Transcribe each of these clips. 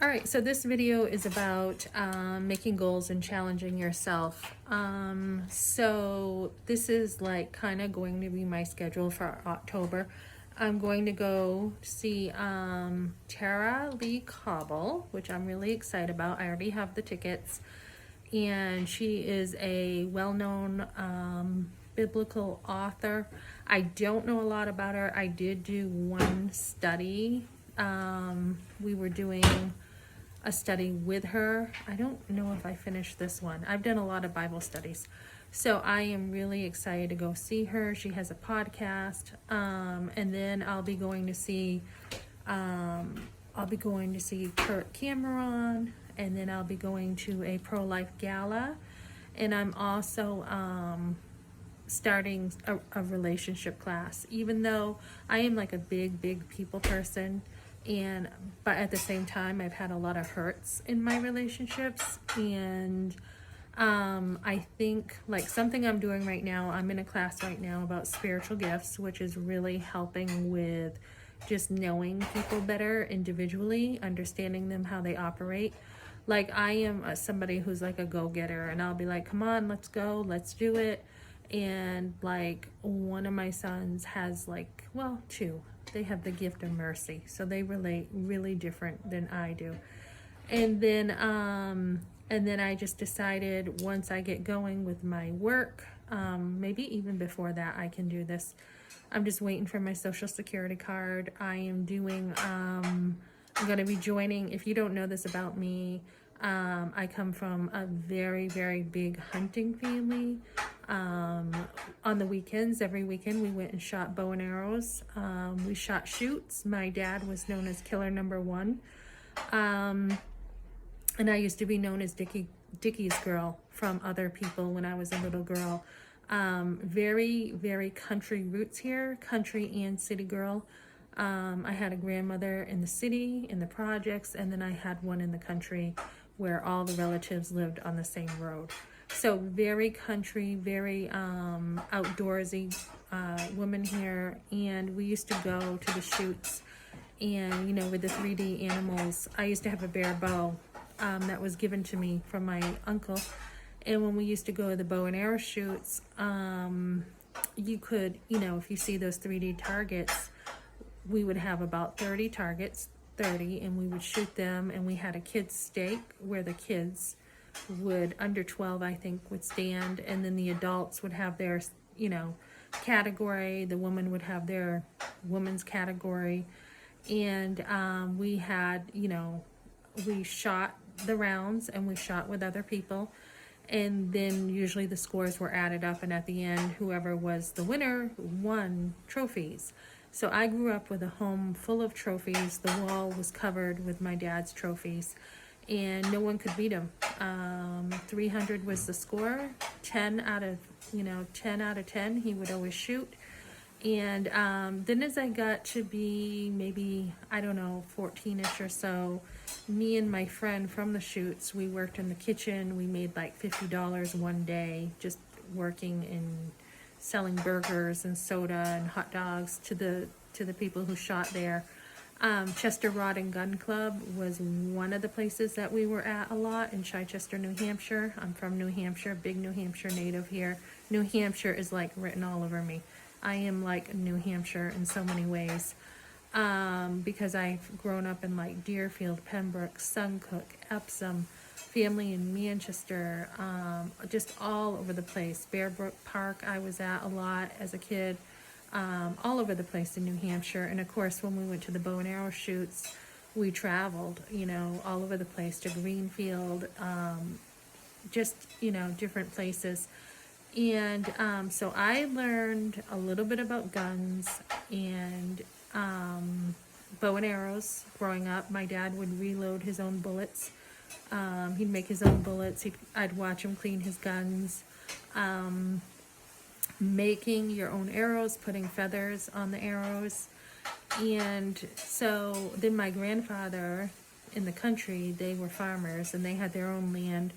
Alright, so this video is about making goals and challenging yourself. So this is like kind of going to be my schedule for October. I'm going to go see Tara Lee Cobble, which I'm really excited about. I already have the tickets. And she is a well-known biblical author. I don't know a lot about her. I did do one study. We were doing a study with her. I don't know if I finished this one. I've done a lot of Bible studies. So I am really excited to go see her. She has a podcast. And then I'll be going to see Kurt Cameron, and then I'll be going to a pro-life gala. And I'm also starting a relationship class, even though I am like a big people person, but at the same time I've had a lot of hurts in my relationships. And I think like something I'm doing right now, I'm in a class right now about spiritual gifts, which is really helping with just knowing people better individually, understanding them, how they operate. Like I am somebody who's like a go-getter, and I'll be like, come on, let's go, let's do it. And like one of my sons has like, well, two, they have the gift of mercy, so they relate really different than I do. And then I just decided once I get going with my work, maybe even before that I can do this. I'm just waiting for my social security card. I am doing, I'm going to be joining, if you don't know this about me, I come from a very big hunting family. On the weekends, every weekend, we went and shot bow and arrows. We shot shoots. My dad was known as Killer Number One. And I used to be known as Dickie's girl from other people when I was a little girl. Very country roots here, country and city girl. I had a grandmother in the city, in the projects, and then I had one in the country where all the relatives lived on the same road. So very country, very outdoorsy woman here. And we used to go to the shoots, and you know, with the 3D animals. I used to have a bear bow that was given to me from my uncle. And when we used to go to the bow and arrow shoots, you could, you know, if you see those 3D targets, we would have about 30 targets, and we would shoot them. And we had a kids stake where the kids would, under 12 I think, would stand, and then the adults would have their, you know, category. The woman would have their woman's category. And we had, you know, we shot the rounds and we shot with other people, and then usually the scores were added up, and at the end whoever was the winner won trophies. So I grew up with a home full of trophies. The wall was covered with my dad's trophies, and no one could beat him. 300 was the score. 10 out of 10 he would always shoot. And then as I got to be maybe, I don't know, 14ish or so, me and my friend from the shoots, we worked in the kitchen. We made like $50 one day just working and selling burgers and soda and hot dogs to the people who shot there. Chester Rod and Gun Club was one of the places that we were at a lot in Chichester, New Hampshire. I'm from New Hampshire, big New Hampshire native here. New Hampshire is like written all over me. I am like New Hampshire in so many ways, because I've grown up in like Deerfield, Pembroke, Suncook, Epsom, family in Manchester, just all over the place. Bearbrook Park I was at a lot as a kid, all over the place in New Hampshire. And of course when we went to the bow and arrow shoots, we traveled, you know, all over the place to Greenfield, just, you know, different places. And so I learned a little bit about guns and bow and arrows growing up. My dad would reload his own bullets. He'd make his own bullets. I'd watch him clean his guns. Making your own arrows, putting feathers on the arrows. And so then my grandfather in the country, they were farmers and they had their own land.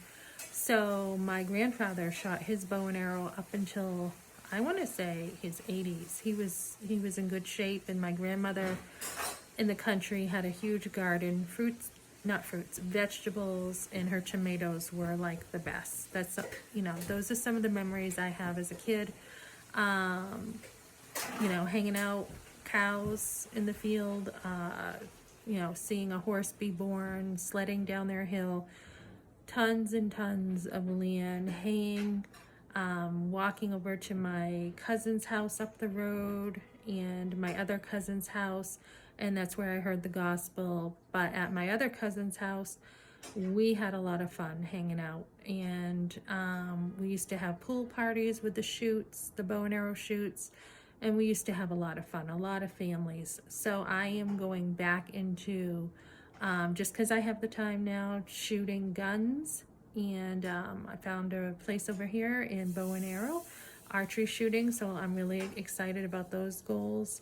So my grandfather shot his bow and arrow up until, I want to say, his 80s. He was in good shape. And my grandmother in the country had a huge garden, not fruits, vegetables, and her tomatoes were like the best. That's, you know, those are some of the memories I have as a kid. You know, hanging out, cows in the field, you know, seeing a horse be born, sledding down their hill, tons and tons of land, haying, walking over to my cousin's house up the road and my other cousin's house, and that's where I heard the gospel. But at my other cousin's house, we had a lot of fun hanging out, and we used to have pool parties with the shoots, the bow and arrow shoots, and we used to have a lot of fun, a lot of families. So I am going back into, just because I have the time now, shooting guns, and I found a place over here in bow and arrow, archery shooting, so I'm really excited about those goals.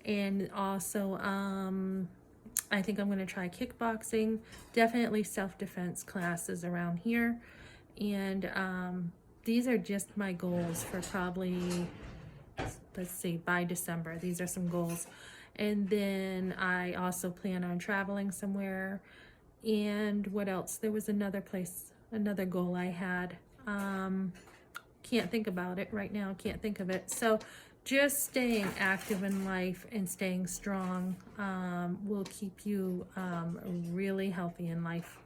And also, I think I'm going to try kickboxing, definitely self-defense classes around here. And these are just my goals for probably, let's see, by December. These are some goals. And then I also plan on traveling somewhere. And what else? There was another place, another goal I had. Can't think about it right now. Can't think of it. So just staying active in life and staying strong will keep you really healthy in life.